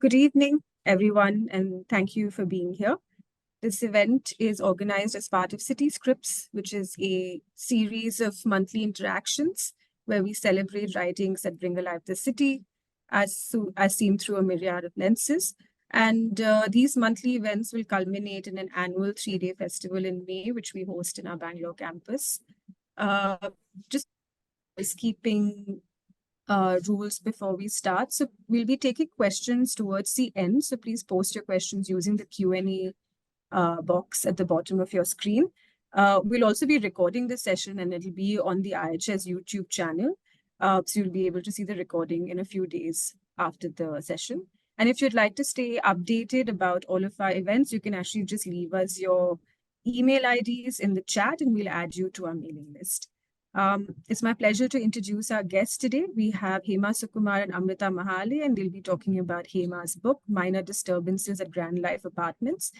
Good evening, everyone, and thank you for being here. This event is organized as part of City Scripts, which is a series of monthly interactions where we celebrate writings that bring alive the city as seen through a myriad of lenses. And these monthly events will culminate in an annual 3-day festival in May, which we host in our Bangalore campus. Just housekeeping rules before we start. So we'll be taking questions towards the end. So please post your questions using the Q&A box at the bottom of your screen. We'll also be recording this session and it'll be on the IHS YouTube channel. So you'll be able to see the recording in a few days after the session. And if you'd like to stay updated about all of our events, you can actually just leave us your email IDs in the chat and we'll add you to our mailing list. It's my pleasure to introduce our guests today. We have Hema Sukumar and Amrita Mahale, and they'll be talking about Hema's book, Minor Disturbances at Grand Life Apartments.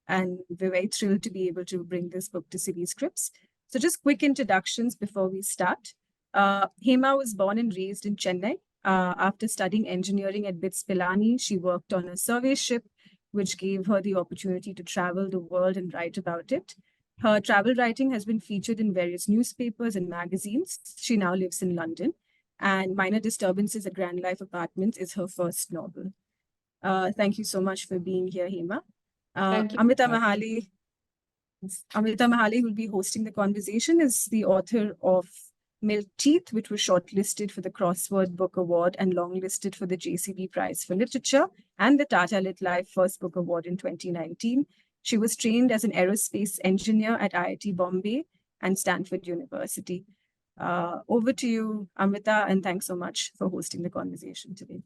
And we're very thrilled to be able to bring this book to City Scripts. So just quick introductions before we start. Hema was born and raised in Chennai. After studying engineering at BITS Pilani, she worked on a survey ship, which gave her the opportunity to travel the world and write about it. Her travel writing has been featured in various newspapers and magazines. She now lives in London, and Minor Disturbances at Grand Life Apartments is her first novel. Thank you so much for being here, Hema. Thank you. Amrita Mahale will be hosting the conversation, is the author of Milk Teeth, which was shortlisted for the Crossword Book Award and longlisted for the JCB Prize for Literature and the Tata Lit Life First Book Award in 2019. She was trained as an aerospace engineer at IIT Bombay and Stanford University. Over to you, Amrita, and thanks so much for hosting the conversation today.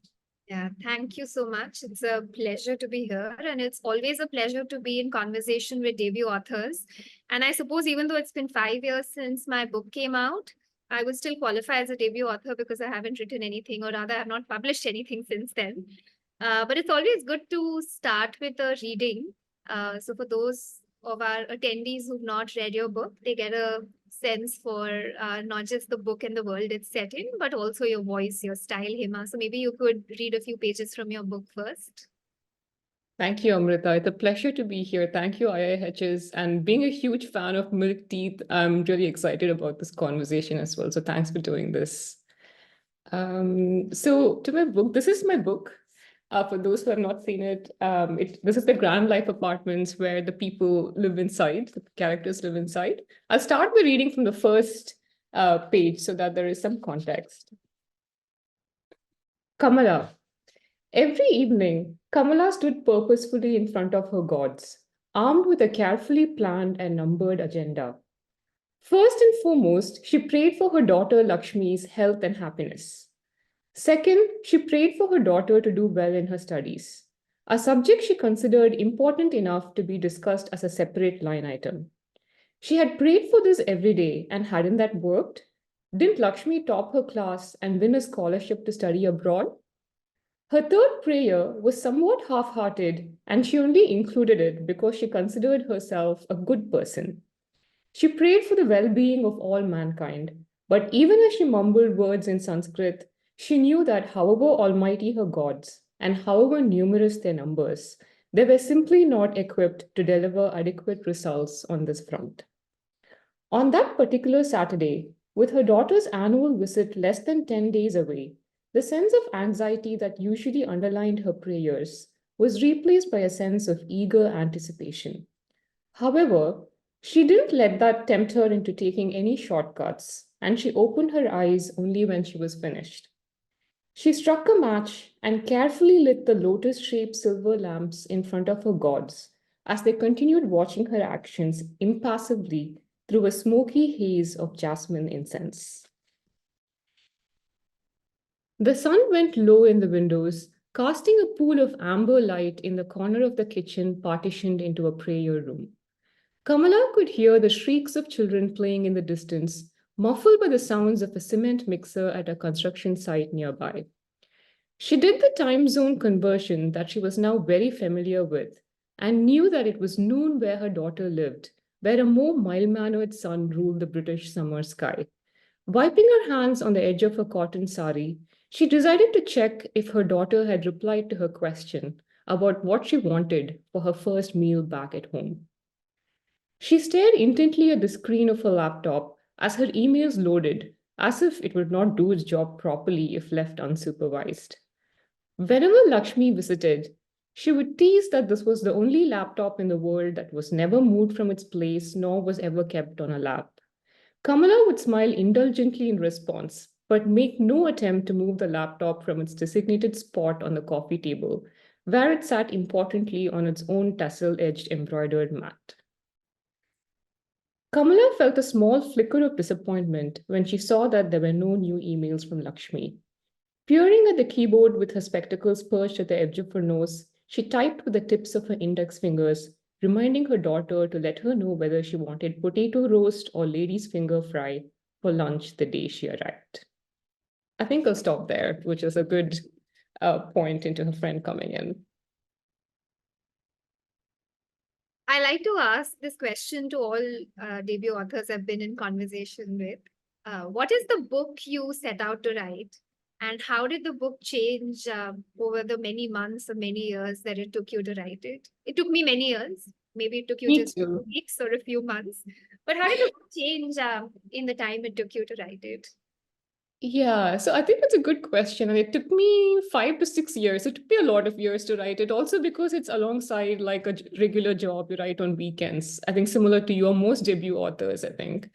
Yeah, thank you so much. It's a pleasure to be here, and it's always a pleasure to be in conversation with debut authors. And I suppose even though it's been 5 years since my book came out, I would still qualify as a debut author because I haven't written anything, or rather, I have not published anything since then. But it's always good to start with a reading. So for those of our attendees who've not read your book, they get a sense for not just the book and the world it's set in, but also your voice, your style, Hema. So maybe you could read a few pages from your book first. Thank you, Amrita. It's a pleasure to be here. Thank you, IIHs. And being a huge fan of Milk Teeth, I'm really excited about this conversation as well. So thanks for doing this. So to my book, this is my book. For those who have not seen it, this is the Grand Life Apartments where the people live inside, the characters live inside. I'll start by reading from the first page so that there is some context. Kamala. Every evening, Kamala stood purposefully in front of her gods, armed with a carefully planned and numbered agenda. First and foremost, she prayed for her daughter Lakshmi's health and happiness. Second, she prayed for her daughter to do well in her studies, a subject she considered important enough to be discussed as a separate line item. She had prayed for this every day, and hadn't that worked? Didn't Lakshmi top her class and win a scholarship to study abroad? Her third prayer was somewhat half-hearted, and she only included it because she considered herself a good person. She prayed for the well-being of all mankind, but even as she mumbled words in Sanskrit, she knew that however almighty her gods, and however numerous their numbers, they were simply not equipped to deliver adequate results on this front. On that particular Saturday, with her daughter's annual visit less than 10 days away, the sense of anxiety that usually underlined her prayers was replaced by a sense of eager anticipation. However, she didn't let that tempt her into taking any shortcuts, and she opened her eyes only when she was finished. She struck a match and carefully lit the lotus-shaped silver lamps in front of her gods as they continued watching her actions impassively through a smoky haze of jasmine incense. The sun went low in the windows, casting a pool of amber light in the corner of the kitchen partitioned into a prayer room. Kamala could hear the shrieks of children playing in the distance, muffled by the sounds of a cement mixer at a construction site nearby. She did the time zone conversion that she was now very familiar with and knew that it was noon where her daughter lived, where a more mild-mannered sun ruled the British summer sky. Wiping her hands on the edge of her cotton sari, She decided to check if her daughter had replied to her question about what she wanted for her first meal back at home. She stared intently at the screen of her laptop as her emails loaded, as if it would not do its job properly if left unsupervised. Whenever Lakshmi visited, she would tease that this was the only laptop in the world that was never moved from its place nor was ever kept on a lap. Kamala would smile indulgently in response, but make no attempt to move the laptop from its designated spot on the coffee table, where it sat importantly on its own tassel-edged embroidered mat. Kamala felt a small flicker of disappointment when she saw that there were no new emails from Lakshmi. Peering at the keyboard with her spectacles perched at the edge of her nose, she typed with the tips of her index fingers, reminding her daughter to let her know whether she wanted potato roast or lady's finger fry for lunch the day she arrived. I think I'll stop there, which is a good point into her friend coming in. I like to ask this question to all debut authors I've been in conversation with. What is the book you set out to write? And how did the book change over the many months or many years that it took you to write it? It took me many years. Maybe it took you Me just a few too. weeks or a few months. But how did the book change in the time it took you to write it? Yeah, so I think it's a good question. And it took me 5 to 6 years. It took me a lot of years to write it, also because it's alongside like a regular job you write on weekends. I think similar to your most debut authors, I think.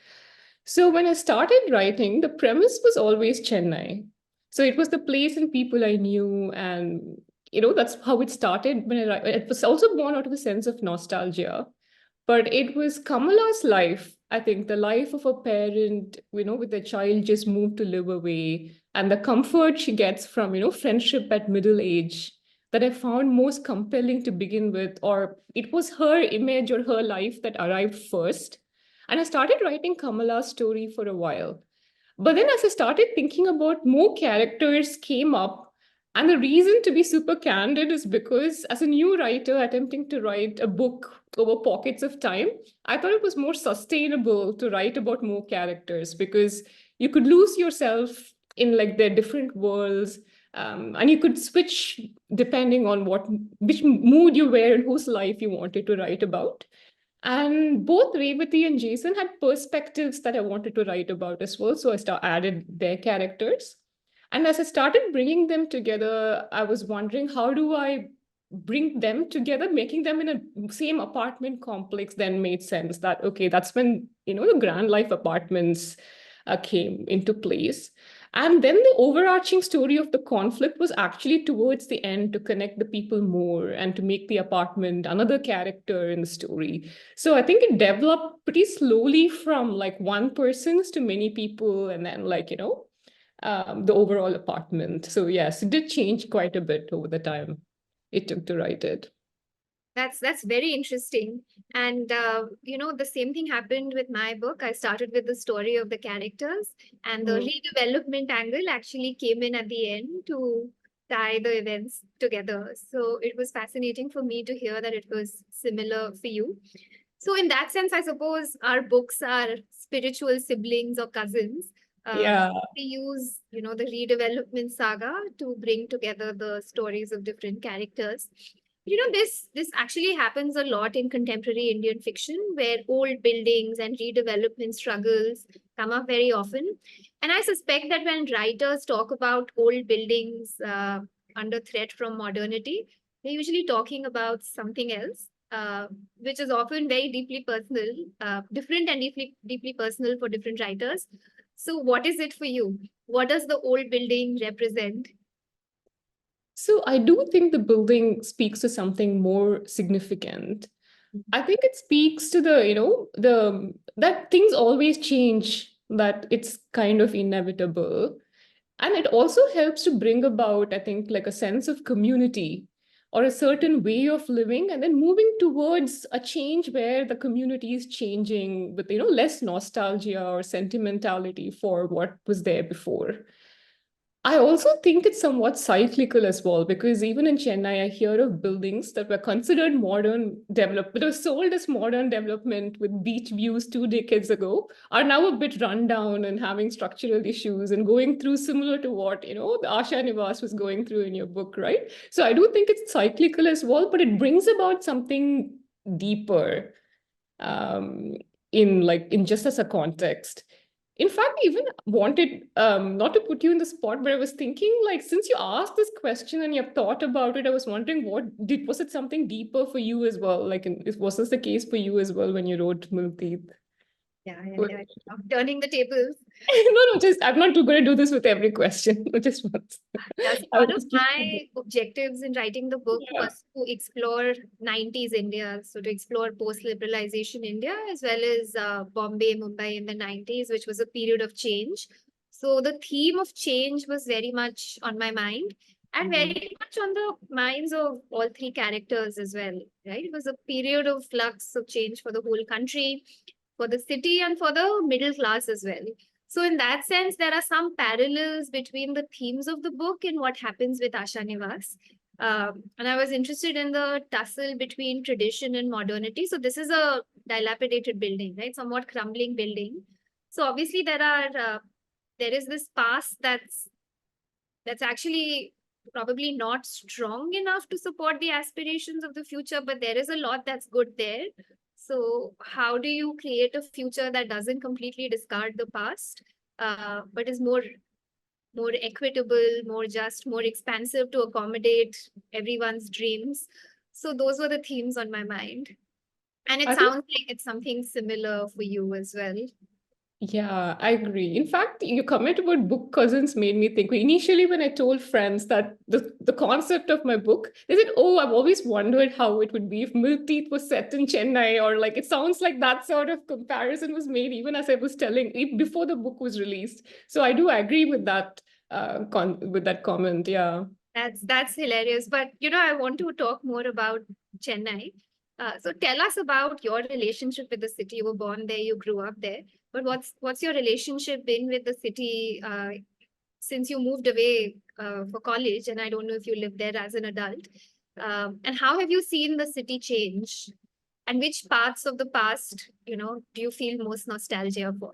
So when I started writing, the premise was always Chennai. So it was the place and people I knew, and that's how it started. When I write, it was also born out of a sense of nostalgia. But it was Kamala's life, I think, the life of a parent, with a child just moved to live away, and the comfort she gets from, friendship at middle age that I found most compelling to begin with, or it was her image or her life that arrived first. And I started writing Kamala's story for a while. But then as I started thinking about more characters came up. And the reason to be super candid is because as a new writer attempting to write a book over pockets of time, I thought it was more sustainable to write about more characters because you could lose yourself in like their different worlds. And you could switch depending on which mood you were and whose life you wanted to write about. And both Revati and Jason had perspectives that I wanted to write about as well. So I added their characters. And as I started bringing them together, I was wondering, how do I bring them together? Making them in a same apartment complex then made sense. That, okay, that's when, the Grand Life Apartments came into place. And then the overarching story of the conflict was actually towards the end to connect the people more and to make the apartment another character in the story. So I think it developed pretty slowly from like one person's to many people, and then the overall apartment. So yes, it did change quite a bit over the time it took to write it. That's very interesting. And the same thing happened with my book. I started with the story of the characters, and the redevelopment angle actually came in at the end to tie the events together. So it was fascinating for me to hear that it was similar for you. So in that sense, I suppose our books are spiritual siblings or cousins. Yeah. We use, the redevelopment saga to bring together the stories of different characters. This actually happens a lot in contemporary Indian fiction, where old buildings and redevelopment struggles come up very often. And I suspect that when writers talk about old buildings under threat from modernity, they're usually talking about something else, which is often very deeply personal, different and deeply personal for different writers. So, what is it for you? What does the old building represent? So I do think the building speaks to something more significant. I think it speaks to that things always change, that it's kind of inevitable. And it also helps to bring about, I think, like a sense of community or a certain way of living, and then moving towards a change where the community is changing with, less nostalgia or sentimentality for what was there before. I also think it's somewhat cyclical as well, because even in Chennai, I hear of buildings that were considered modern development, that were sold as modern development with beach views 2 decades ago, are now a bit run down and having structural issues and going through similar to what, the Asha Nivas was going through in your book, right? So I do think it's cyclical as well, but it brings about something deeper um, in just as a context. In fact, I even wanted not to put you in the spot, but I was thinking, like, since you asked this question and you've thought about it, I was wondering, was it something deeper for you as well? Like, was this the case for you as well when you wrote Milk Teeth? Yeah. I'm turning the tables. No, just I'm not going to do this with every question. Just once. Yeah, so I one was of just my objectives in writing the book yeah. was to explore 90s India. So to explore post-liberalization India as well as Bombay, Mumbai in the 90s, which was a period of change. So the theme of change was very much on my mind and very much on the minds of all three characters as well, right? It was a period of flux of change for the whole country, for the city and for the middle class as well. So in that sense, there are some parallels between the themes of the book and what happens with Asha Nivas. And I was interested in the tussle between tradition and modernity. So this is a dilapidated building, right? Somewhat crumbling building. So obviously there is this past that's actually probably not strong enough to support the aspirations of the future, but there is a lot that's good there. So how do you create a future that doesn't completely discard the past, but is more equitable, more just, more expansive to accommodate everyone's dreams? So those were the themes on my mind. And it I think sounds like it's something similar for you as well. Yeah, I agree. In fact, your comment about book cousins made me think. Initially, when I told friends that the concept of my book, they said, "Oh, I've always wondered how it would be if Milk Teeth was set in Chennai," or like it sounds like that sort of comparison was made even as I was telling before the book was released. So I do agree with that with that comment. Yeah. That's hilarious. But I want to talk more about Chennai. So tell us about your relationship with the city. You were born there, you grew up there. But what's your relationship been with the city since you moved away for college? And I don't know if you lived there as an adult. And how have you seen the city change? And which parts of the past, do you feel most nostalgia for?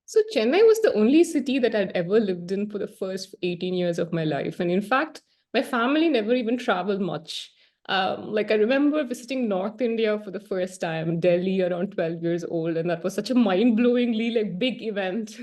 So Chennai was the only city that I'd ever lived in for the first 18 years of my life. And in fact, my family never even traveled much. Like I remember visiting North India for the first time, Delhi around 12 years old, and that was such a mind-blowingly like big event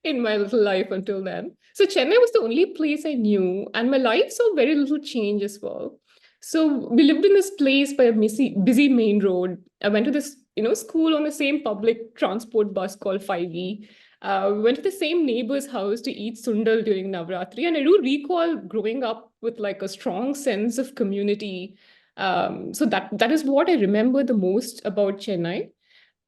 in my little life until then. So Chennai was the only place I knew, and my life saw very little change as well. So we lived in this place by a busy main road. I went to this, school on the same public transport bus called 5E. We went to the same neighbor's house to eat sundal during Navratri. And I do recall growing up with like a strong sense of community. So that is what I remember the most about Chennai.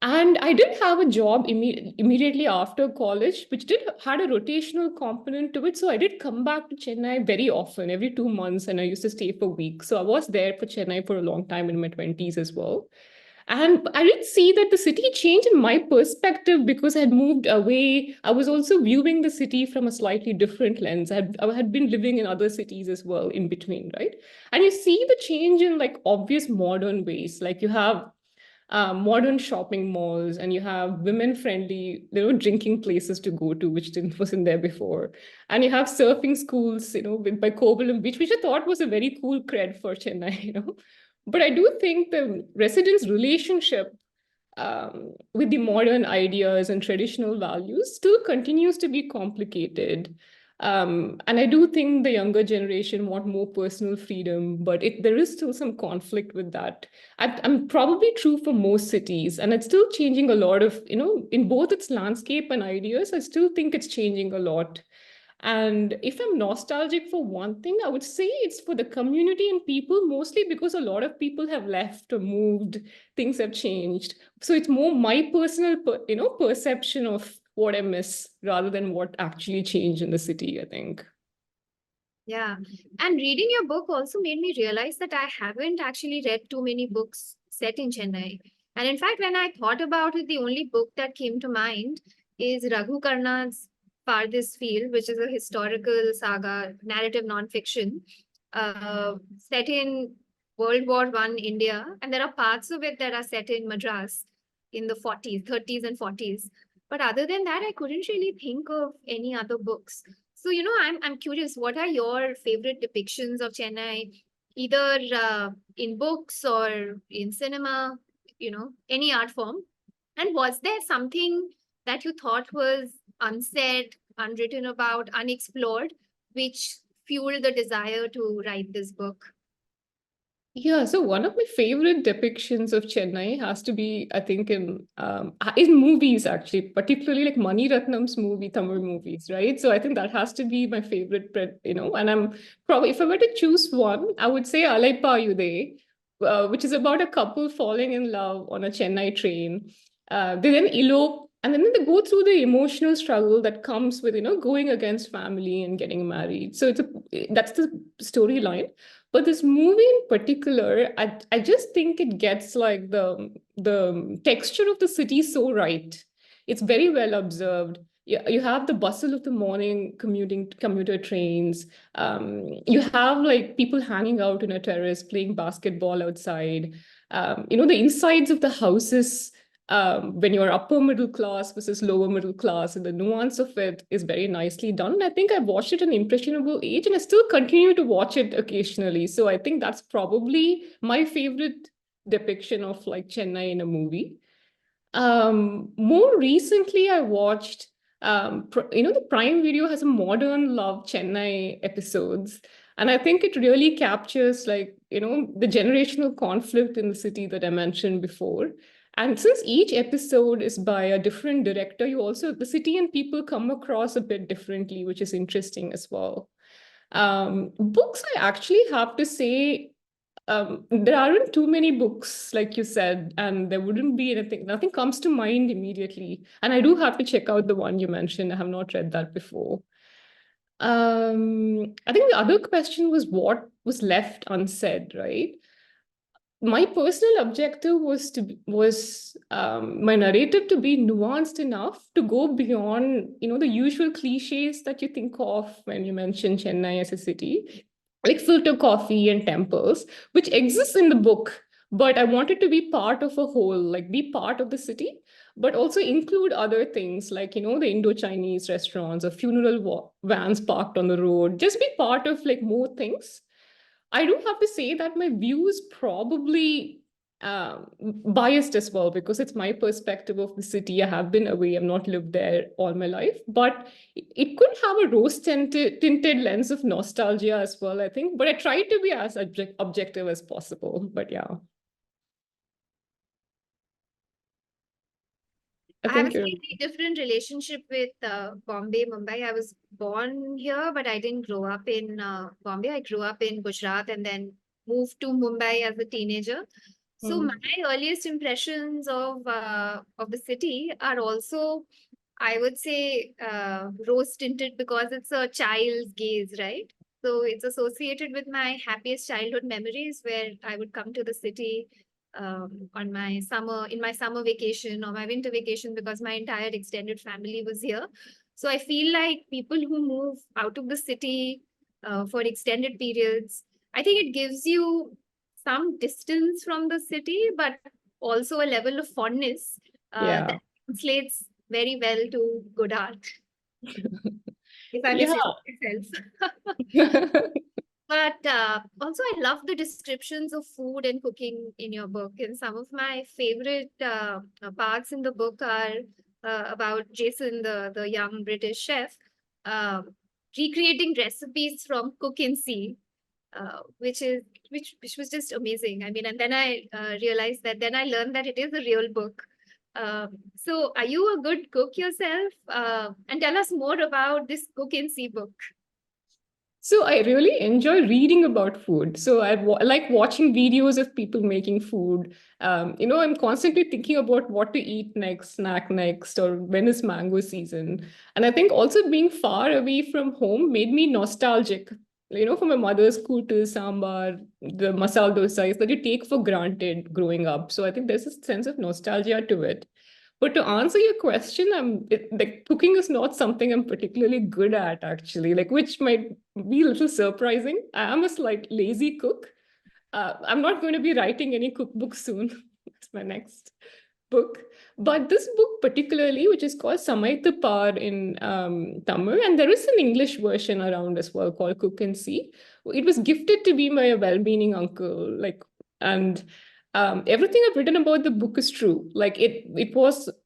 And I did have a job immediately after college, which had a rotational component to it. So I did come back to Chennai very often, every 2 months, and I used to stay for weeks. So I was there for Chennai for a long time in my 20s as well. And I did see that the city changed in my perspective because I had moved away. I was also viewing the city from a slightly different lens. I had been living in other cities as well in between, right? And you see the change in like obvious modern ways. Like you have modern shopping malls and you have women friendly drinking places to go to, which wasn't there before, and you have surfing schools by Kovalam Beach, which I thought was a very cool cred for Chennai. But I do think the residents relationship with the modern ideas and traditional values still continues to be complicated. And I do think the younger generation want more personal freedom, but there is still some conflict with that. I'm probably true for most cities, and it's still changing a lot of, in both its landscape and ideas, I still think it's changing a lot. And if I'm nostalgic for one thing, I would say it's for the community and people, mostly because a lot of people have left or moved, things have changed. So it's more my personal, perception of what I miss rather than what actually changed in the city, I think. Yeah. And reading your book also made me realize that I haven't actually read too many books set in Chennai. And in fact, when I thought about it, the only book that came to mind is Raghu Karna's Farthest Field, which is a historical saga, narrative nonfiction, set in World War One India, and there are parts of it that are set in Madras in the 40s, 30s, and 40s. But other than that, I couldn't really think of any other books. So, I'm curious, what are your favorite depictions of Chennai, either in books or in cinema, any art form? And was there something that you thought was unsaid, unwritten about, unexplored, which fueled the desire to write this book? Yeah, so one of my favorite depictions of Chennai has to be, I think, in movies actually, particularly like Mani Ratnam's movie, Tamil movies, right? So I think that has to be my favorite, and I'm probably, if I were to choose one, I would say Alaipa Yude, which is about a couple falling in love on a Chennai train. They then elope, and then they go through the emotional struggle that comes with, going against family and getting married. So that's the storyline. But this movie in particular, I just think it gets like the texture of the city so right. It's very well observed. You have the bustle of the morning commuter trains. You have like people hanging out on a terrace playing basketball outside. The insides of the houses, when you're upper middle class versus lower middle class, and the nuance of it is very nicely done. I think I watched it at an impressionable age, and I still continue to watch it occasionally. So I think that's probably my favorite depiction of like Chennai in a movie. More recently, I watched, the Prime Video has a modern Love Chennai episodes. And I think it really captures like, the generational conflict in the city that I mentioned before. And since each episode is by a different director, the city and people come across a bit differently, which is interesting as well. Books, I actually have to say, there aren't too many books, like you said, and there wouldn't be anything, nothing comes to mind immediately. And I do have to check out the one you mentioned. I have not read that before. I think the other question was what was left unsaid, right? My personal objective was my narrative to be nuanced enough to go beyond the usual cliches that you think of when you mention Chennai as a city, like filter coffee and temples, which exists in the book, but I wanted to be part of a whole, like be part of the city, but also include other things like the Indo-Chinese restaurants or funeral vans parked on the road, just be part of like more things. I do have to say that my view is probably biased as well because it's my perspective of the city. I have been away, I've not lived there all my life, but it could have a rose-tinted lens of nostalgia as well, I think. But I try to be as objective as possible. But yeah, I I have a think you're. slightly different relationship with Bombay, Mumbai. I was born here, but I didn't grow up in Bombay. I grew up in Gujarat and then moved to Mumbai as a teenager. So my earliest impressions of the city are also, I would say, rose tinted because it's a child's gaze, right? So it's associated with my happiest childhood memories where I would come to the city on my summer vacation or my winter vacation because my entire extended family was here. So I feel like people who move out of the city for extended periods, I think it gives you some distance from the city, but also a level of fondness Yeah. that translates very well to good art, if I may Yeah. say myself. But also, I love the descriptions of food and cooking in your book. And some of my favorite parts in the book are about Jason, the young British chef, uh, recreating recipes from Cook and See, which was just amazing. I mean, and then I realized that then I learned that it is a real book. So, are you a good cook yourself? And tell us more about this Cook and See book. So I really enjoy reading about food. So I like watching videos of people making food. I'm constantly thinking about what to eat next, snack next, or when is mango season. And I think also being far away from home made me nostalgic. For my mother's kutu, sambar, the masala dosas that you take for granted growing up. So I think there's a sense of nostalgia to it. But to answer your question, like cooking is not something I'm particularly good at, actually, like which might be a little surprising. I am a slight lazy cook. I'm not going to be writing any cookbook soon. It's my next book. But this book particularly, which is called Samay Par in Tamil, and there is an English version around as well called Cook and See. It was gifted to me by a well-meaning uncle, like, and everything I've written about the book is true. Like it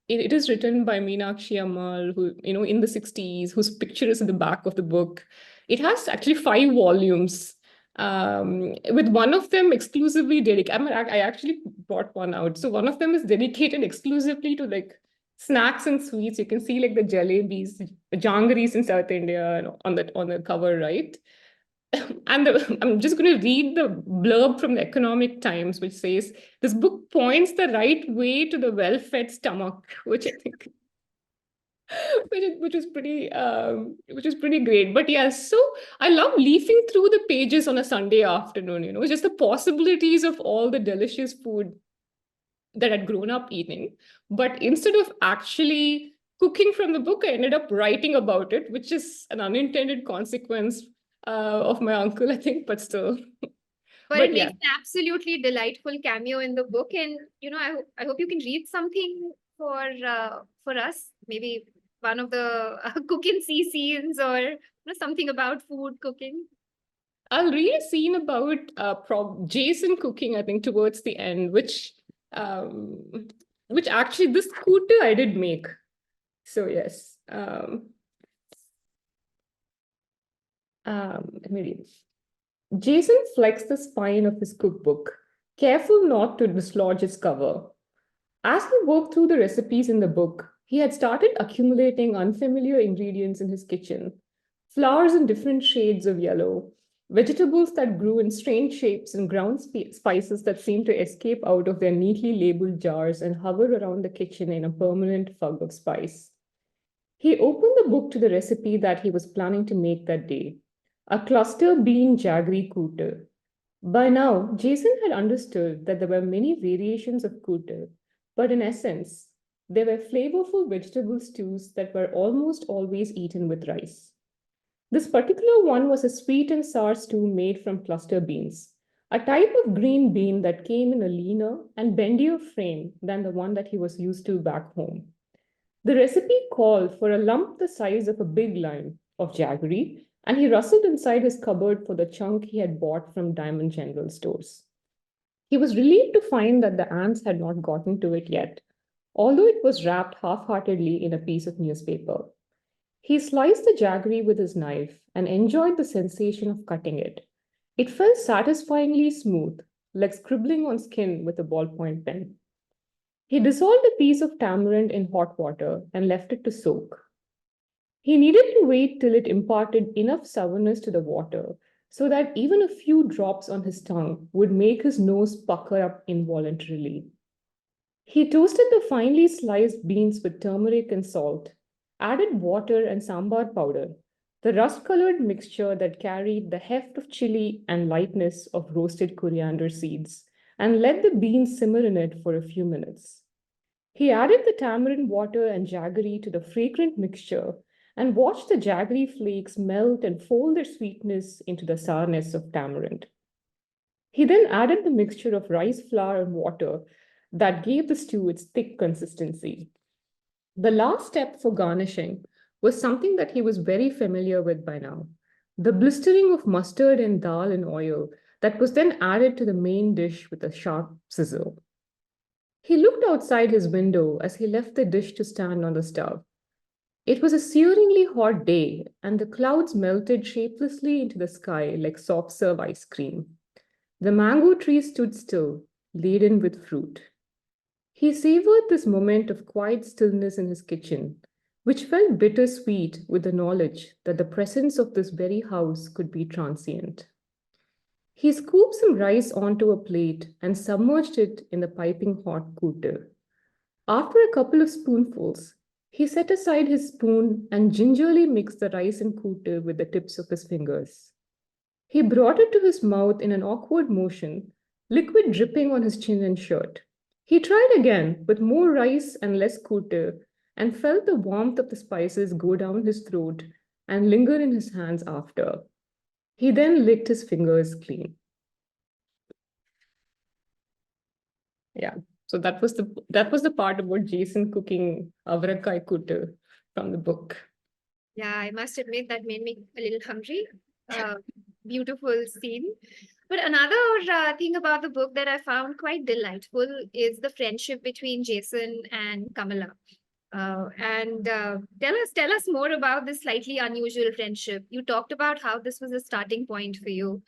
is written by Meenakshi Ammal, who, in the 60s, whose picture is in the back of the book. It has actually 5 volumes, with one of them exclusively dedicated. I actually brought one out. So one of them is dedicated exclusively to like snacks and sweets. You can see like the jalebis, janggeries in South India on the cover, right? And I'm just going to read the blurb from the Economic Times, which says this book points the right way to the well-fed stomach, which I think which is pretty great. But yeah, so I love leafing through the pages on a Sunday afternoon, just the possibilities of all the delicious food that I'd grown up eating. But instead of actually cooking from the book, I ended up writing about it, which is an unintended consequence of my uncle, I think, but still. But But it yeah. makes an absolutely delightful cameo in the book. And, I hope you can read something for us, maybe one of the cook and see scenes, or something about food cooking. I'll read a scene about Jason cooking, I think, towards the end, which actually this scooter I did make. So yes. Let me read. Jason flexed the spine of his cookbook, careful not to dislodge its cover. As he worked through the recipes in the book, he had started accumulating unfamiliar ingredients in his kitchen. Flowers in different shades of yellow, vegetables that grew in strange shapes, and ground spices that seemed to escape out of their neatly labeled jars and hover around the kitchen in a permanent fog of spice. He opened the book to the recipe that he was planning to make that day, a cluster bean jaggery koote. By now, Jason had understood that there were many variations of koote, but in essence, they were flavorful vegetable stews that were almost always eaten with rice. This particular one was a sweet and sour stew made from cluster beans, a type of green bean that came in a leaner and bendier frame than the one that he was used to back home. The recipe called for a lump the size of a big lime of jaggery, and he rustled inside his cupboard for the chunk he had bought from Diamond General stores. He was relieved to find that the ants had not gotten to it yet, although it was wrapped half-heartedly in a piece of newspaper. He sliced the jaggery with his knife and enjoyed the sensation of cutting it. It felt satisfyingly smooth, like scribbling on skin with a ballpoint pen. He dissolved a piece of tamarind in hot water and left it to soak. He needed to wait till it imparted enough sourness to the water so that even a few drops on his tongue would make his nose pucker up involuntarily. He toasted the finely sliced beans with turmeric and salt, added water and sambar powder, the rust-colored mixture that carried the heft of chili and lightness of roasted coriander seeds, and let the beans simmer in it for a few minutes. He added the tamarind water and jaggery to the fragrant mixture and watched the jaggery flakes melt and fold their sweetness into the sourness of tamarind. He then added the mixture of rice flour and water that gave the stew its thick consistency. The last step for garnishing was something that he was very familiar with by now, the blistering of mustard and dal in oil that was then added to the main dish with a sharp sizzle. He looked outside his window as he left the dish to stand on the stove. It was a searingly hot day, and the clouds melted shapelessly into the sky like soft serve ice cream. The mango tree stood still, laden with fruit. He savored this moment of quiet stillness in his kitchen, which felt bittersweet with the knowledge that the presence of this very house could be transient. He scooped some rice onto a plate and submerged it in the piping hot koote. After a couple of spoonfuls, he set aside his spoon and gingerly mixed the rice and koote with the tips of his fingers. He brought it to his mouth in an awkward motion, liquid dripping on his chin and shirt. He tried again with more rice and less kute, and felt the warmth of the spices go down his throat and linger in his hands after. He then licked his fingers clean. Yeah. So that was the part about Jason cooking avrakai kute from the book. Yeah, I must admit that made me a little hungry. Beautiful scene. But another thing about the book that I found quite delightful is the friendship between Jason and Kamala. And tell us more about this slightly unusual friendship. You talked about how this was a starting point for you.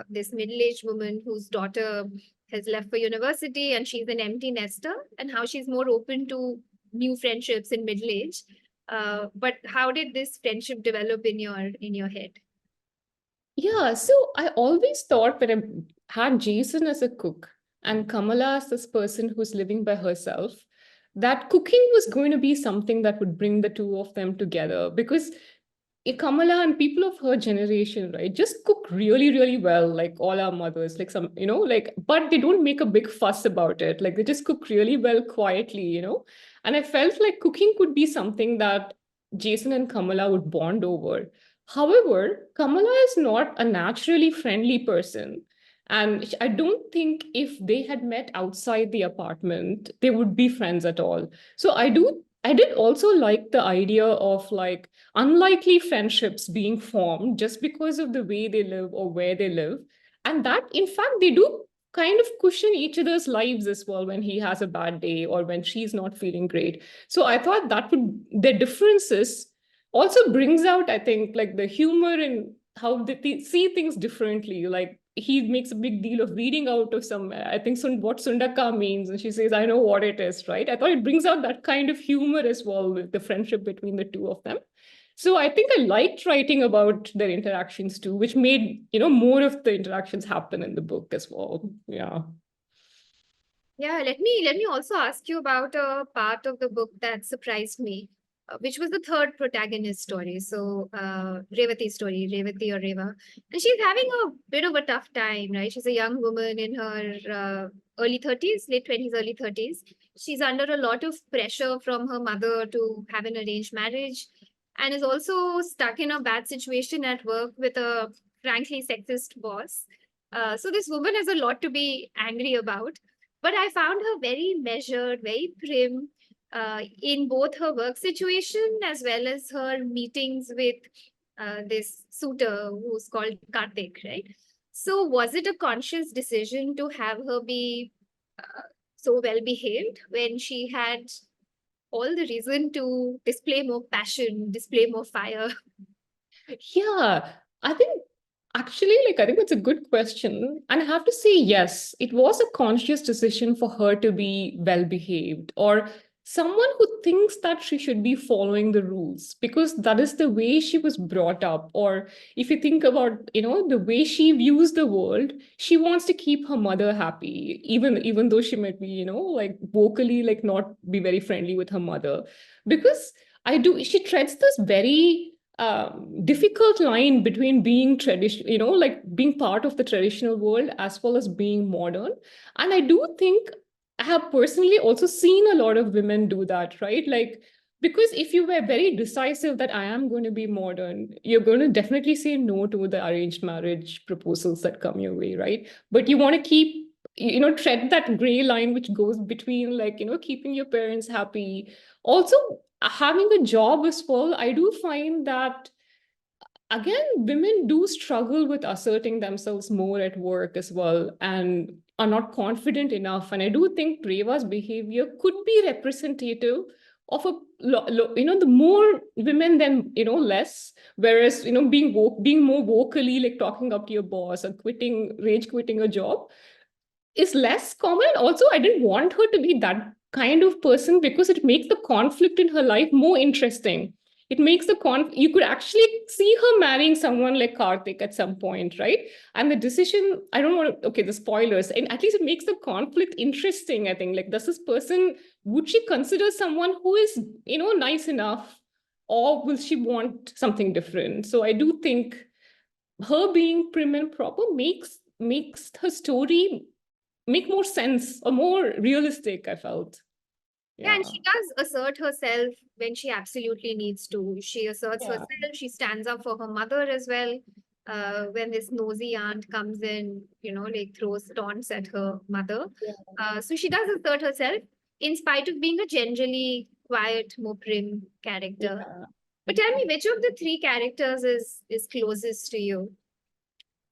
This middle-aged woman whose daughter has left for university and she's an empty nester, and how she's more open to new friendships in middle age. But how did this friendship develop in your head? Yeah, so I always thought when I had Jason as a cook and Kamala as this person who's living by herself, that cooking was going to be something that would bring the two of them together, because Kamala and people of her generation, right, just cook really, really well, like all our mothers, like some, like, but they don't make a big fuss about it. Like they just cook really well quietly. And I felt like cooking could be something that Jason and Kamala would bond over. However, Kamala is not a naturally friendly person. And I don't think if they had met outside the apartment, they would be friends at all. So I did also like the idea of like unlikely friendships being formed just because of the way they live or where they live. And that, in fact, they do kind of cushion each other's lives as well when he has a bad day or when she's not feeling great. So I thought the differences also brings out, I think, like the humor and how they see things differently. Like he makes a big deal of reading out of some, I think, what Sundaka means. And she says, I know what it is, right? I thought it brings out that kind of humor as well with the friendship between the two of them. So I think I liked writing about their interactions too, which made, more of the interactions happen in the book as well. Yeah. Yeah, let me also ask you about a part of the book that surprised me, which was the third protagonist story. So, Revati's story, Revati or Reva, and she's having a bit of a tough time, right? She's a young woman in her early 30s, late 20s, early 30s. She's under a lot of pressure from her mother to have an arranged marriage, and is also stuck in a bad situation at work with a frankly sexist boss. So this woman has a lot to be angry about, but I found her very measured, very prim in both her work situation as well as her meetings with this suitor who's called Karthik, right? So, was it a conscious decision to have her be so well behaved when she had all the reason to display more passion, display more fire? Yeah, I think actually, like, I think that's a good question. And I have to say, yes, it was a conscious decision for her to be well behaved or someone who thinks that she should be following the rules because that is the way she was brought up. Or if you think about, the way she views the world, she wants to keep her mother happy, even though she might be, like vocally, like not be very friendly with her mother. Because she treads this very difficult line between being traditional, like being part of the traditional world as well as being modern. And I do think I have personally also seen a lot of women do that, right? Like, because if you were very decisive that I am going to be modern, you're going to definitely say no to the arranged marriage proposals that come your way, right? But you want to keep, tread that gray line which goes between, like, keeping your parents happy. Also, having a job as well, I do find that again, women do struggle with asserting themselves more at work as well and are not confident enough. And I do think Reva's behavior could be representative of the more women than, less. Whereas, being more vocally, like talking up to your boss or rage quitting a job is less common. Also, I didn't want her to be that kind of person because it makes the conflict in her life more interesting. It makes you could actually see her marrying someone like Karthik at some point, right? And the decision, I don't want to, okay, the spoilers, and at least it makes the conflict interesting, I think. Like, does this person, would she consider someone who is, nice enough, or will she want something different? So I do think her being prim and proper makes her story make more sense or more realistic, I felt. Yeah, and she does assert herself when she absolutely needs to. She asserts Yeah. herself, she stands up for her mother as well. When this nosy aunt comes in, like throws taunts at her mother. So she does assert herself in spite of being a generally quiet, more prim character. Yeah. But tell me, which of the three characters is closest to you?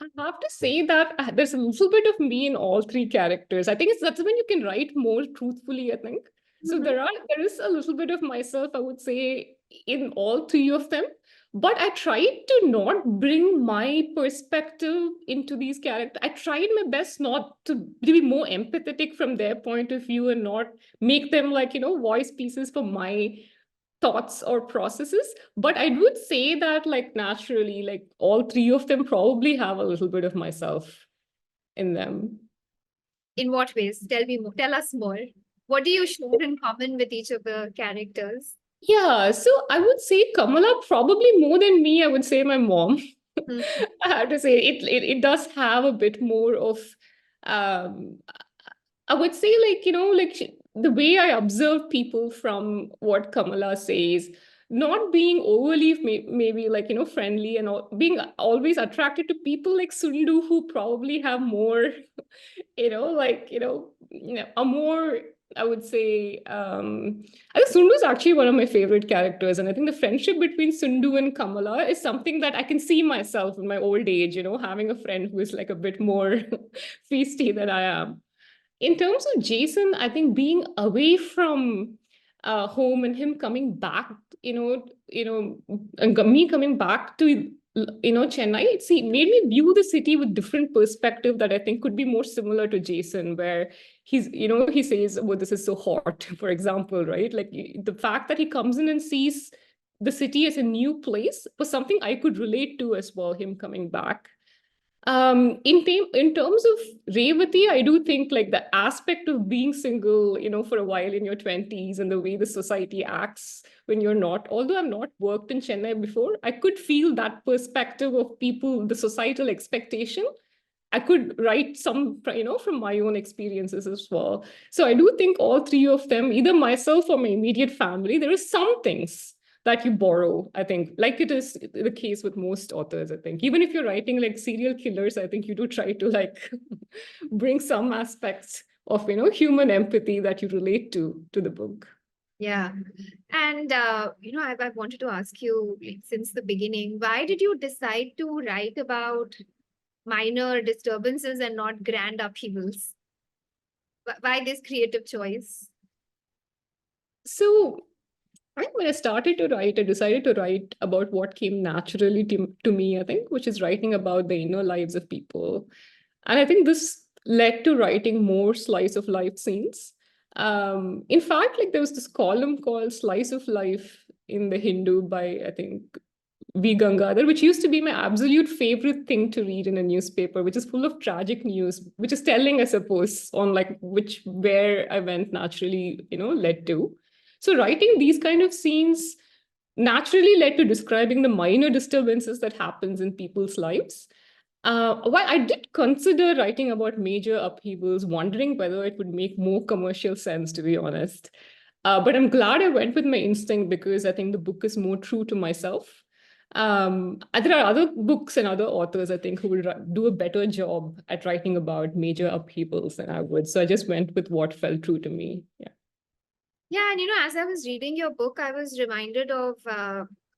I have to say that there's a little bit of me in all three characters. I think that's when you can write more truthfully, I think. So Mhm. there is a little bit of myself, I would say, in all three of them. But I tried to not bring my perspective into these characters. I tried my best not to be more empathetic from their point of view and not make them like, voice pieces for my thoughts or processes. But I would say that like naturally, like all three of them probably have a little bit of myself in them. In what ways? Tell me more. Tell us more. What do you share in common with each of the characters? Yeah, so I would say Kamala probably more than me, I would say my mom. Hmm. I have to say it does have a bit more of um I would say like, the way I observe people from what Kamala says, not being overly maybe like, friendly and being always attracted to people like Sundu who probably have more, a more, I would say, I think Sundu is actually one of my favorite characters. And I think the friendship between Sundu and Kamala is something that I can see myself in my old age, having a friend who is like a bit more feisty than I am. In terms of Jason, I think being away from home and him coming back, and me coming back to Chennai, made me view the city with different perspective that I think could be more similar to Jason, where he says, "Well, this is so hot," for example, right? Like the fact that he comes in and sees the city as a new place was something I could relate to as well. Him coming back. In terms of Revati, I do think like the aspect of being single, for a while in your 20s and the way the society acts when you're not, although I've not worked in Chennai before, I could feel that perspective of people, the societal expectation. I could write some, from my own experiences as well. So I do think all three of them, either myself or my immediate family, there is some things that you borrow, I think, like it is the case with most authors, I think. Even if you're writing like serial killers, I think you do try to like bring some aspects of, human empathy that you relate to the book. Yeah. And, I've wanted to ask you, like, since the beginning, why did you decide to write about minor disturbances and not grand upheavals? Why this creative choice? So I think when I started to write, I decided to write about what came naturally to me, I think, which is writing about the inner lives of people. And I think this led to writing more slice of life scenes. In fact, like there was this column called Slice of Life in the Hindu by, I think, V. Gangadhar, which used to be my absolute favorite thing to read in a newspaper, which is full of tragic news, which is telling, I suppose, on like where I went naturally, led to. So writing these kind of scenes naturally led to describing the minor disturbances that happens in people's lives. While I did consider writing about major upheavals, wondering whether it would make more commercial sense, to be honest. But I'm glad I went with my instinct because I think the book is more true to myself. There are other books and other authors, I think, who will do a better job at writing about major upheavals than I would. So I just went with what felt true to me. Yeah. Yeah, and as I was reading your book, I was reminded of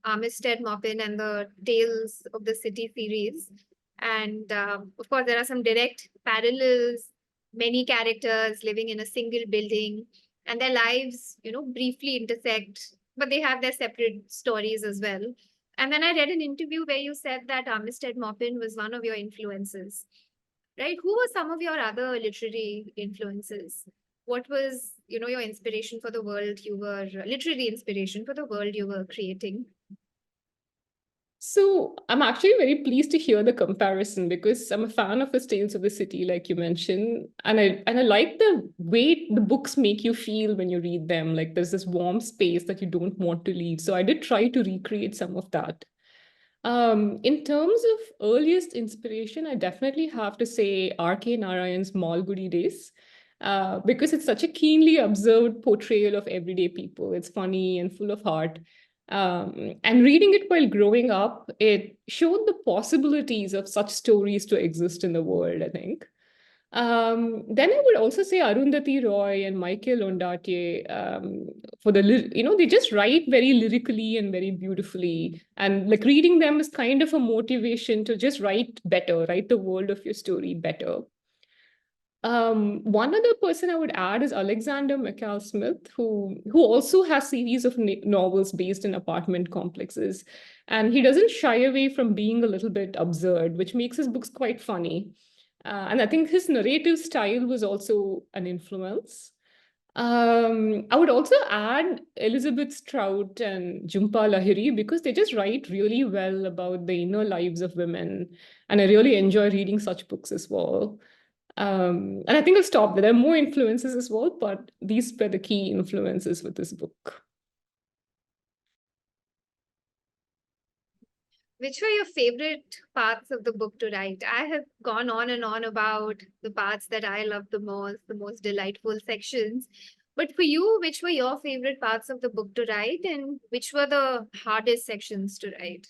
Armistead Maupin and the Tales of the City series. And of course, there are some direct parallels, many characters living in a single building, and their lives, briefly intersect, but they have their separate stories as well. And then I read an interview where you said that Armistead Maupin was one of your influences, right? Who were some of your other literary influences? What was, your inspiration for the world you were, literary inspiration for the world you were creating? So I'm actually very pleased to hear the comparison because I'm a fan of his Tales of the City, like you mentioned, and I like the way the books make you feel when you read them. Like there's this warm space that you don't want to leave. So I did try to recreate some of that. In terms of earliest inspiration, I definitely have to say R.K. Narayan's Malgudi Days, because it's such a keenly observed portrayal of everyday people. It's funny and full of heart. And reading it while growing up, it showed the possibilities of such stories to exist in the world, I think. Then I would also say Arundhati Roy and Michael Ondaatje, for they just write very lyrically and very beautifully. And like reading them is kind of a motivation to just write better, write the world of your story better. One other person I would add is Alexander McCall Smith, who also has series of novels based in apartment complexes. And he doesn't shy away from being a little bit absurd, which makes his books quite funny. And I think his narrative style was also an influence. I would also add Elizabeth Strout and Jhumpa Lahiri because they just write really well about the inner lives of women. And I really enjoy reading such books as well. And I think I'll stop there. There are more influences as well, but these were the key influences with this book. Which were your favorite parts of the book to write? I have gone on and on about the parts that I love the most delightful sections. But for you, which were your favorite parts of the book to write, and which were the hardest sections to write?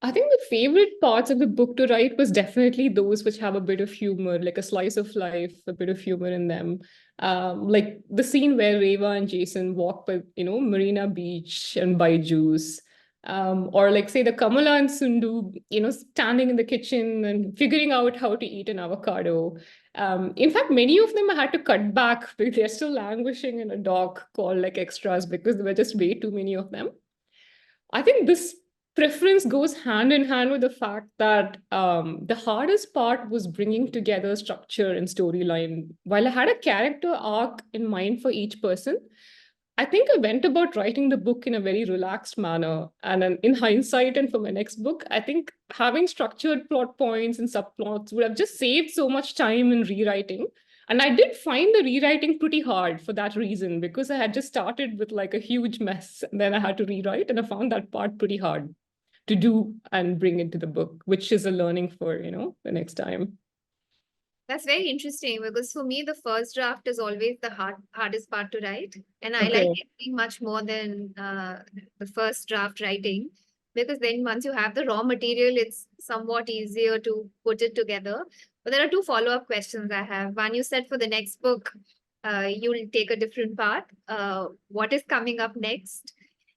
I think the favorite parts of the book to write was definitely those which have a bit of humor, like a slice of life, a bit of humor in them. Like the scene where Reva and Jason walk by, Marina Beach and buy juice. Or like say the Kamala and Sundu, standing in the kitchen and figuring out how to eat an avocado. In fact, many of them I had to cut back because they're still languishing in a dock called like extras because there were just way too many of them. I think this preference goes hand in hand with the fact that the hardest part was bringing together structure and storyline. While I had a character arc in mind for each person, I think I went about writing the book in a very relaxed manner. And then in hindsight, and for my next book, I think having structured plot points and subplots would have just saved so much time in rewriting. And I did find the rewriting pretty hard for that reason, because I had just started with like a huge mess. And then I had to rewrite, and I found that part pretty hard to do and bring into the book, which is a learning for, the next time. That's very interesting because for me, the first draft is always the hardest part to write. And I like Okay. editing much more than the first draft writing, because then once you have the raw material, it's somewhat easier to put it together. But there are two follow-up questions I have. One, you said for the next book, you'll take a different path. What is coming up next?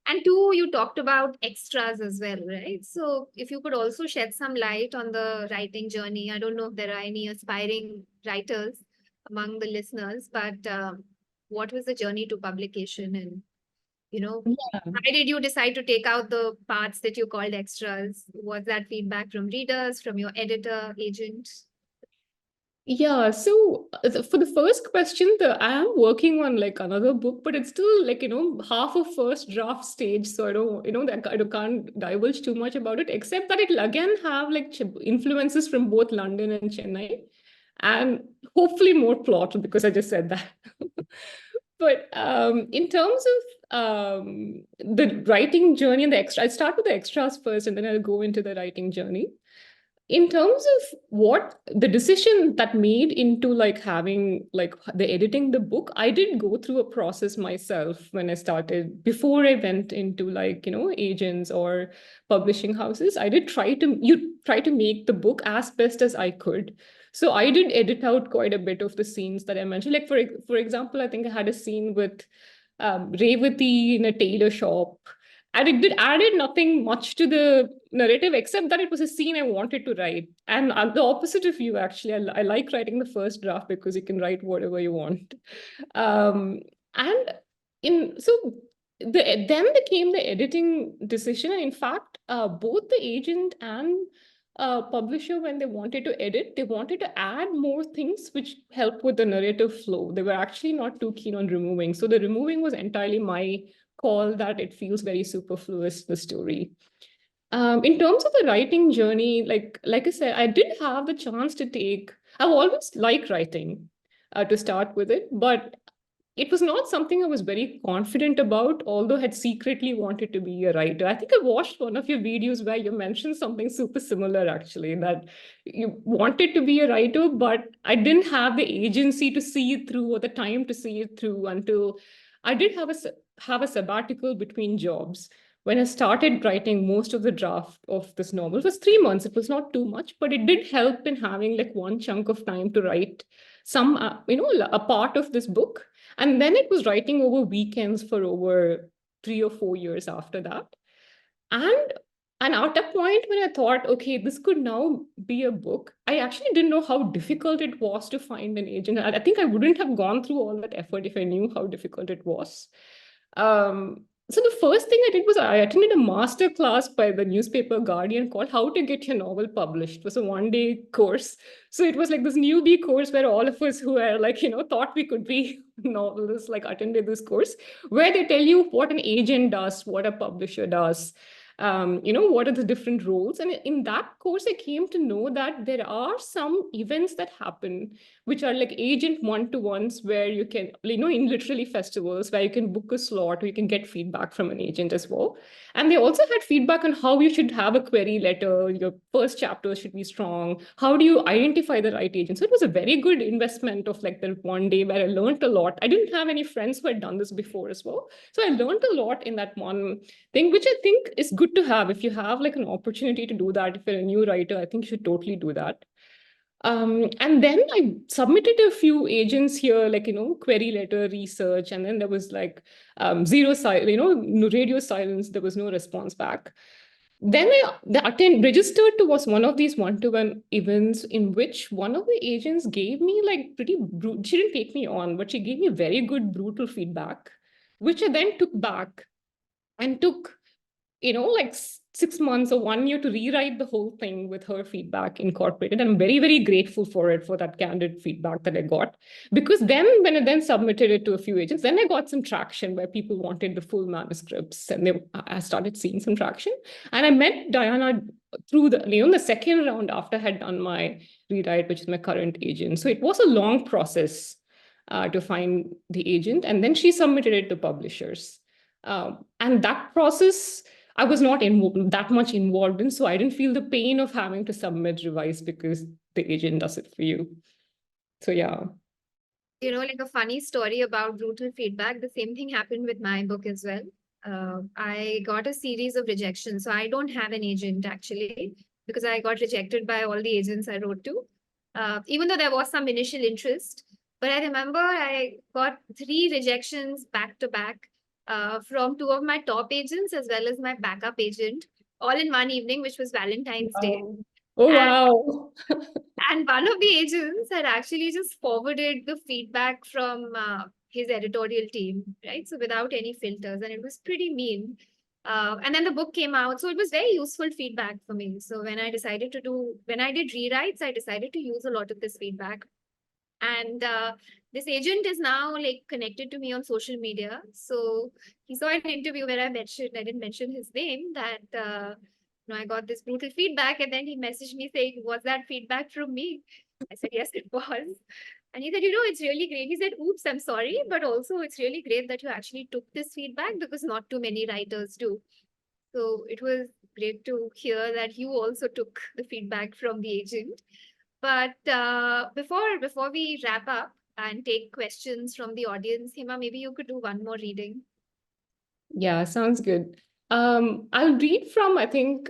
And two, you talked about extras as well, right? So if you could also shed some light on the writing journey. I don't know if there are any aspiring writers among the listeners, but what was the journey to publication? And, Yeah. why did you decide to take out the parts that you called extras? Was that feedback from readers, from your editor, agent? Yeah, so for the first question, I am working on like another book, but it's still like, half of first draft stage. So I don't, I can't divulge too much about it, except that it'll again have like influences from both London and Chennai, and hopefully more plot because I just said that. But in terms of the writing journey and the extra, I'll start with the extras first, and then I'll go into the writing journey. In terms of what the decision that made into like having like the editing the book, I did go through a process myself when I started. Before I went into like, agents or publishing houses, I did try to make the book as best as I could. So I did edit out quite a bit of the scenes that I mentioned. Like for example, I think I had a scene with Revati in a tailor shop, and it added nothing much to the narrative except that it was a scene I wanted to write. And I'm the opposite of you, actually. I like writing the first draft because you can write whatever you want. And then there came the editing decision. And in fact, both the agent and publisher, when they wanted to edit, they wanted to add more things which help with the narrative flow. They were actually not too keen on removing. So the removing was entirely my call, that it feels very superfluous, the story. In terms of the writing journey, like I said, I did have the chance to take, I've always liked writing to start with it, but it was not something I was very confident about, although I had secretly wanted to be a writer. I think I watched one of your videos where you mentioned something super similar, actually, that you wanted to be a writer, but I didn't have the agency to see it through or the time to see it through until I did have a sabbatical between jobs. When I started writing most of the draft of this novel, it was 3 months. It was not too much, but it did help in having like one chunk of time to write some, a part of this book. And then it was writing over weekends for over 3 or 4 years after that. And and at a point when I thought, okay, this could now be a book, I actually didn't know how difficult it was to find an agent. I think I wouldn't have gone through all that effort if I knew how difficult it was. So the first thing I did was I attended a master class by the newspaper Guardian called How to Get Your Novel Published. It was a one-day course. So it was like this newbie course where all of us who were like, thought we could be novelists, like attended this course, where they tell you what an agent does, what a publisher does, what are the different roles. And in that course, I came to know that there are some events that happen, which are like agent one-to-ones where you can, in literally festivals where you can book a slot or you can get feedback from an agent as well. And they also had feedback on how you should have a query letter, your first chapter should be strong. How do you identify the right agent? So it was a very good investment of like the one day where I learned a lot. I didn't have any friends who had done this before as well. So I learned a lot in that one thing, which I think is good to have. If you have like an opportunity to do that, if you're a new writer, I think you should totally do that. And then I submitted a few agents here, like, query letter research. And then there was like zero radio silence. There was no response back. Then registered to was one of these one-to-one events in which one of the agents gave me like she didn't take me on, but she gave me very good, brutal feedback, which I then took back and took like 6 months or 1 year to rewrite the whole thing with her feedback incorporated. And I'm very, very grateful for it, for that candid feedback that I got. Because then when I then submitted it to a few agents, then I got some traction where people wanted the full manuscripts, and I started seeing some traction. And I met Diana through the second round after I had done my rewrite, which is my current agent. So it was a long process to find the agent. And then she submitted it to publishers. And that process, I was not that much involved in, so I didn't feel the pain of having to submit revise because the agent does it for you. So yeah. Like a funny story about brutal feedback, the same thing happened with my book as well. I got a series of rejections. So I don't have an agent actually, because I got rejected by all the agents I wrote to, even though there was some initial interest. But I remember I got 3 rejections back to back from 2 of my top agents as well as my backup agent, all in one evening, which was Valentine's Day. Oh, And wow. and one of the agents had actually just forwarded the feedback from his editorial team, right? So without any filters, and it was pretty mean. And then the book came out, so it was very useful feedback for me. So when I did rewrites, I decided to use a lot of this feedback. And this agent is now like connected to me on social media. So he saw an interview where I didn't mention his name, that I got this brutal feedback, and then he messaged me saying, "Was that feedback from me?" I said, "Yes, it was." And he said, "It's really great." He said, "Oops, I'm sorry, but also it's really great that you actually took this feedback, because not too many writers do." So it was great to hear that you also took the feedback from the agent. But before we wrap up and take questions from the audience, Hema, maybe you could do one more reading. Yeah, sounds good. I'll read from, I think,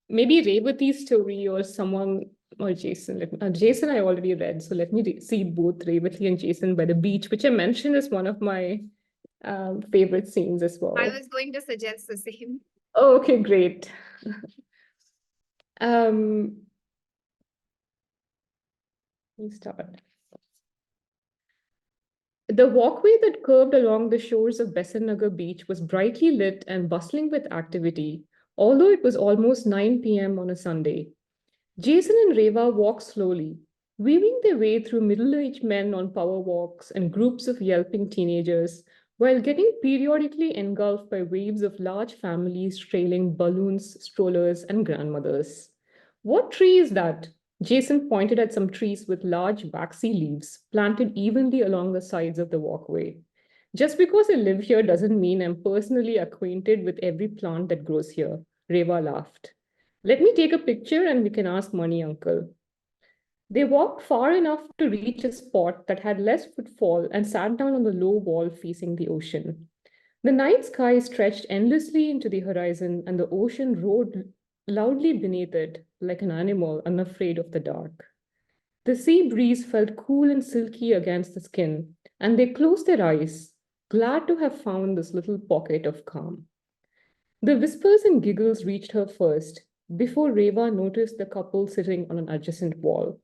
maybe Revati's story or someone, or Jason. Jason, I already read, so let me see both Revati and Jason by the beach, which I mentioned is one of my favorite scenes as well. I was going to suggest the same. Oh, okay, great. Let me start. The walkway that curved along the shores of Besant Nagar beach was brightly lit and bustling with activity, although it was almost 9 p.m. on a Sunday. Jason and Reva walked slowly, weaving their way through middle-aged men on power walks and groups of yelping teenagers, while getting periodically engulfed by waves of large families trailing balloons, strollers, and grandmothers. "What tree is that?" Jason pointed at some trees with large waxy leaves planted evenly along the sides of the walkway. Just because I live here doesn't mean I'm personally acquainted with every plant that grows here, Reva laughed. Let me take a picture and we can ask Money Uncle. They walked far enough to reach a spot that had less footfall and sat down on the low wall facing the ocean. The night sky stretched endlessly into the horizon, and the ocean roared loudly beneath it, like an animal unafraid of the dark. The sea breeze felt cool and silky against the skin, and they closed their eyes, glad to have found this little pocket of calm. The whispers and giggles reached her first, before Reva noticed the couple sitting on an adjacent wall.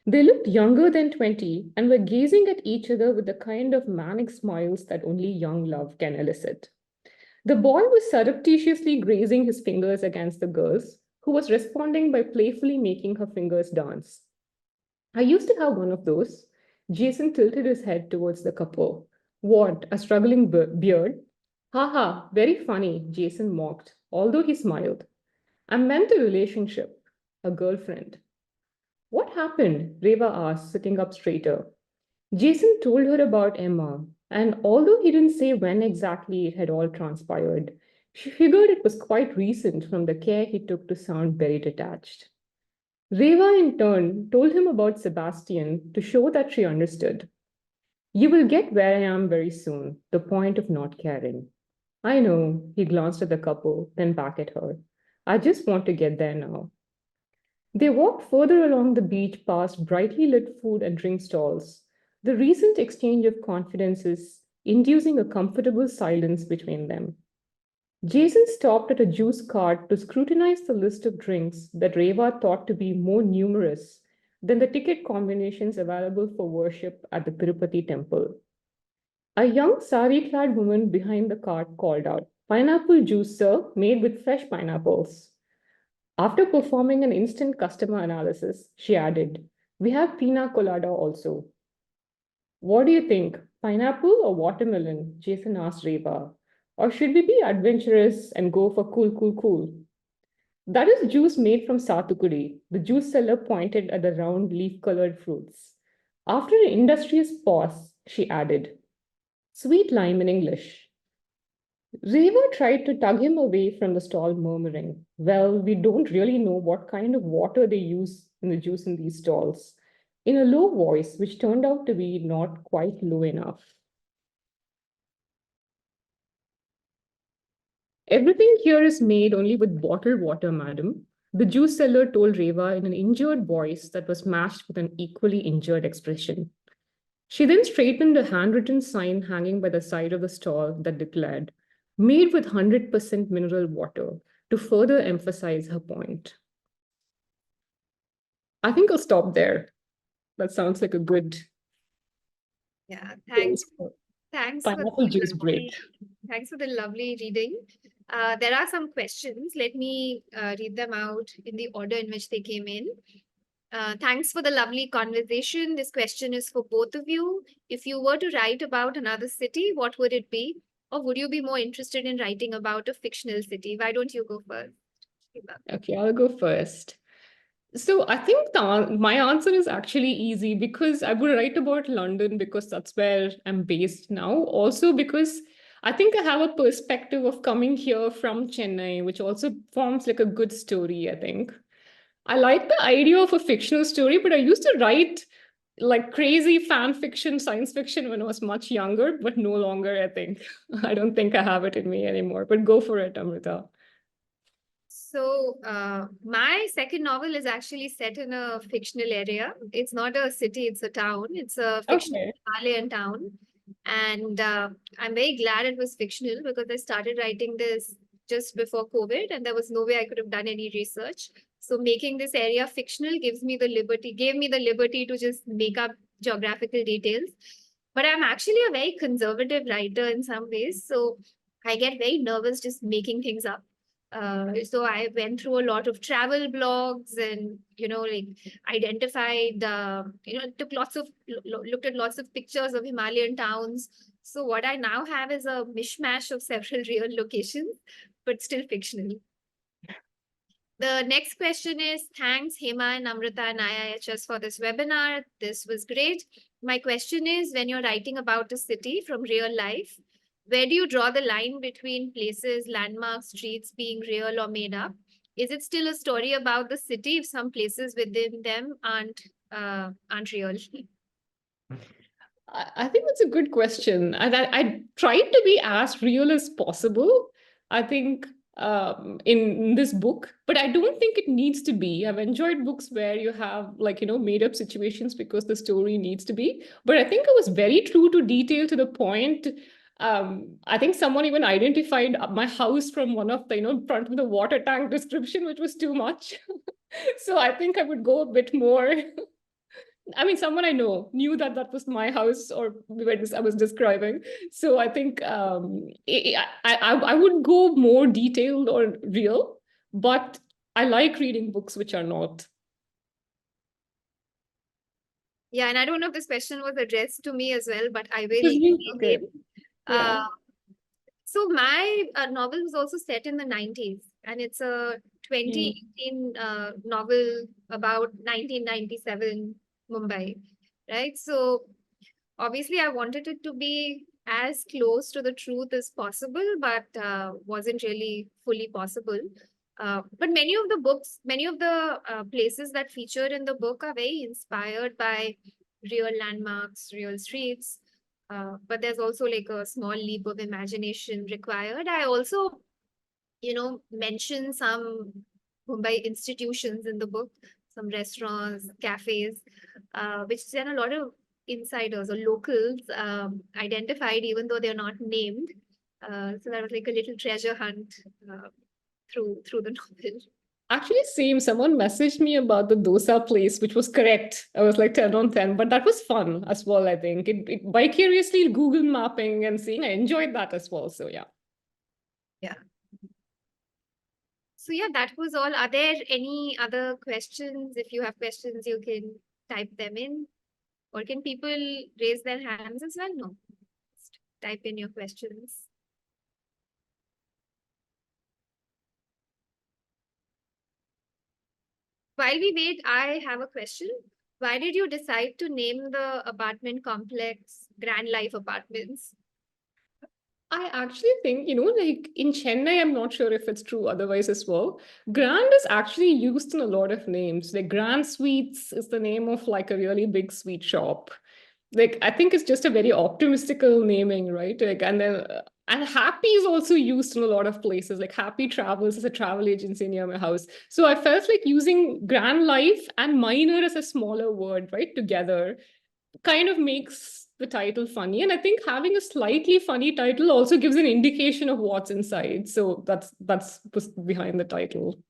They looked younger than 20 and were gazing at each other with the kind of manic smiles that only young love can elicit. The boy was surreptitiously grazing his fingers against the girl's, who was responding by playfully making her fingers dance. I used to have one of those. Jason tilted his head towards the couple. What, a struggling beard? Haha, very funny, Jason mocked, although he smiled. I meant a relationship, a girlfriend. What happened? Reva asked, sitting up straighter. Jason told her about Emma, and although he didn't say when exactly it had all transpired, she figured it was quite recent from the care he took to sound very detached. Reva, in turn, told him about Sebastian to show that she understood. You will get where I am very soon, the point of not caring. I know, he glanced at the couple, then back at her. I just want to get there now. They walked further along the beach past brightly lit food and drink stalls, the recent exchange of confidences inducing a comfortable silence between them. Jason stopped at a juice cart to scrutinize the list of drinks that Reva thought to be more numerous than the ticket combinations available for worship at the Tirupati temple. A young sari clad woman behind the cart called out, Pineapple juice, sir, made with fresh pineapples. After performing an instant customer analysis, she added, We have pina colada also. What do you think, pineapple or watermelon? Jason asked Reva. Or should we be adventurous and go for cool, cool, cool? That is juice made from satukuri. The juice seller pointed at the round leaf colored fruits. After an industrious pause, she added, Sweet lime in English. Reva tried to tug him away from the stall, murmuring, Well, we don't really know what kind of water they use in the juice in these stalls, in a low voice, which turned out to be not quite low enough. Everything here is made only with bottled water, madam, the juice seller told Reva in an injured voice that was matched with an equally injured expression. She then straightened a handwritten sign hanging by the side of the stall that declared, Made with 100% mineral water, to further emphasize her point. I think I'll stop there. That sounds like a good Yeah, place thanks. for Thanks for pineapple the juice break. thanks for the lovely reading. There are some questions. Let me read them out in the order in which they came in. Thanks for the lovely conversation. This question is for both of you. If you were to write about another city, what would it be? Or would you be more interested in writing about a fictional city? Why don't you go first? Shiva? Okay, I'll go first. So I think my answer is actually easy because I would write about London because that's where I'm based now. Also because I think I have a perspective of coming here from Chennai, which also forms like a good story, I think. I like the idea of a fictional story, but I used to write like crazy fan fiction, science fiction when I was much younger, but no longer, I think. I don't think I have it in me anymore, but go for it, Amrita. So, my second novel is actually set in a fictional area. It's not a city, it's a town. It's a fictional Okay. Himalayan town. And I'm very glad it was fictional because I started writing this just before COVID, and there was no way I could have done any research. So, making this area fictional gave me the liberty to just make up geographical details. But I'm actually a very conservative writer in some ways. So, I get very nervous just making things up. So I went through a lot of travel blogs and, like identified, took looked at lots of pictures of Himalayan towns. So what I now have is a mishmash of several real locations, but still fictional. The next question is, thanks Hema and Amrita and IIHS for this webinar. This was great. My question is, when you're writing about a city from real life, where do you draw the line between places, landmarks, streets being real or made up? Is it still a story about the city if some places within them aren't real? I think that's a good question. And I tried to be as real as possible, I think, in this book, but I don't think it needs to be. I've enjoyed books where you have, like, made up situations because the story needs to be. But I think I was very true to detail to the point. I think someone even identified my house from one of the, front of the water tank description, which was too much. So I think I would go a bit more. I mean, someone I know knew that that was my house or where I was describing. So I think I would go more detailed or real, but I like reading books which are not. Yeah, and I don't know if this question was addressed to me as well, but I It was will. you. Okay. Yeah. So my novel was also set in the 90s, and it's a Mm. 2018 novel about 1997 Mumbai, right? So obviously I wanted it to be as close to the truth as possible, but wasn't really fully possible. But many of the places that feature in the book are very inspired by real landmarks, real streets. But there's also like a small leap of imagination required. I also, mention some Mumbai institutions in the book, some restaurants, cafes, which then a lot of insiders or locals identified, even though they're not named. So that was like a little treasure hunt through the novel. Actually, same. Someone messaged me about the dosa place, which was correct. I was like 10 on 10, but that was fun as well, I think. It vicariously Google mapping and seeing, I enjoyed that as well. So, yeah. Yeah. So, yeah, that was all. Are there any other questions? If you have questions, you can type them in. Or can people raise their hands as well? No. Just type in your questions. While we wait, I have a question. Why did you decide to name the apartment complex Grand Life Apartments? I actually think, like in Chennai, I'm not sure if it's true otherwise as well. Grand is actually used in a lot of names. Like Grand Sweets is the name of like a really big sweet shop. Like I think it's just a very optimistical naming, right? Like and Happy is also used in a lot of places. Like Happy Travels is a travel agency near my house. So I felt like using Grand Life and Minor as a smaller word, right, together kind of makes the title funny. And I think having a slightly funny title also gives an indication of what's inside. So that's behind the title.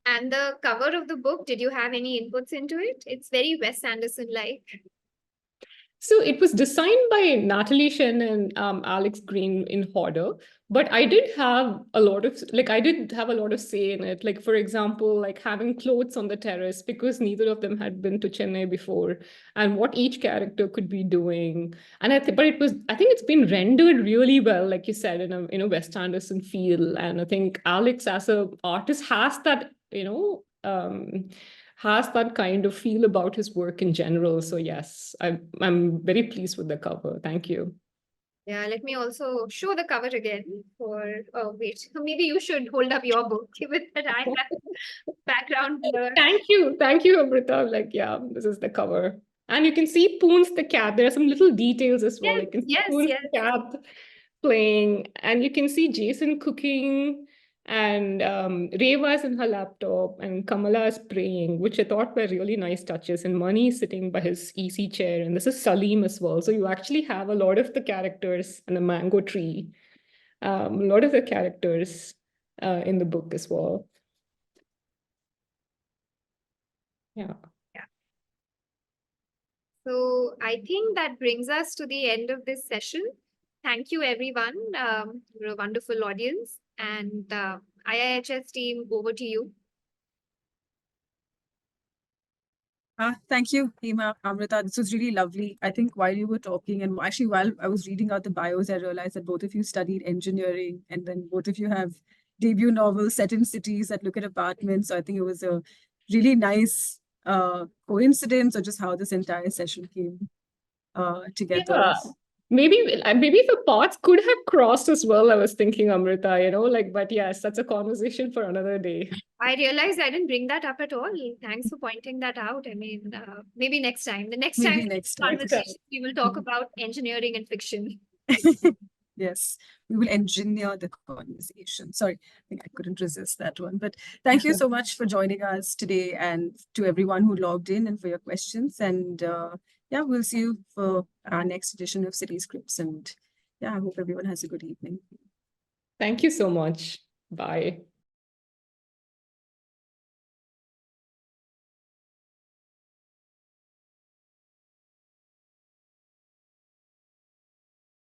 And the cover of the book, did you have any inputs into it? It's very Wes Anderson-like. So it was designed by Natalie Shen and Alex Green in Hodder, but I did have a lot of say in it. Like, for example, like having clothes on the terrace because neither of them had been to Chennai before, and what each character could be doing. And I think it's been rendered really well, like you said, in a Wes Anderson feel. And I think Alex as a artist has that, has that kind of feel about his work in general. So yes, I'm very pleased with the cover. Thank you. Yeah, let me also show the cover again wait, maybe you should hold up your book, given that I have background blur. Thank you, Amrita. Like, yeah, this is the cover. And you can see Poons the cat. There are some little details as well. Yes, You can see yes, Poons yes. the cat playing, and you can see Jason cooking, and Reva is in her laptop, and Kamala is praying, which I thought were really nice touches. And Mani is sitting by his easy chair, and this is Salim as well. So you actually have a lot of the characters and the mango tree, a lot of the characters in the book as well. Yeah. So I think that brings us to the end of this session. Thank you, everyone. You're a wonderful audience. And IIHS team, over to you. Thank you, Hema, Amrita. This was really lovely. I think while you were talking, and actually while I was reading out the bios, I realized that both of you studied engineering, and then both of you have debut novel set in cities that look at apartments. So I think it was a really nice coincidence, or just how this entire session came together. Yeah. Maybe the paths could have crossed as well, I was thinking, Amrita, but yes, that's a conversation for another day. I realized I didn't bring that up at all. Thanks for pointing that out. I mean, maybe next time. The next Maybe time next time. conversation, we will talk about engineering and fiction. Yes, we will engineer the conversation. Sorry, I think I couldn't resist that one. But thank you so much for joining us today, and to everyone who logged in and for your questions. And yeah, we'll see you for our next edition of City Scripts. And yeah, I hope everyone has a good evening. Thank you so much. Bye.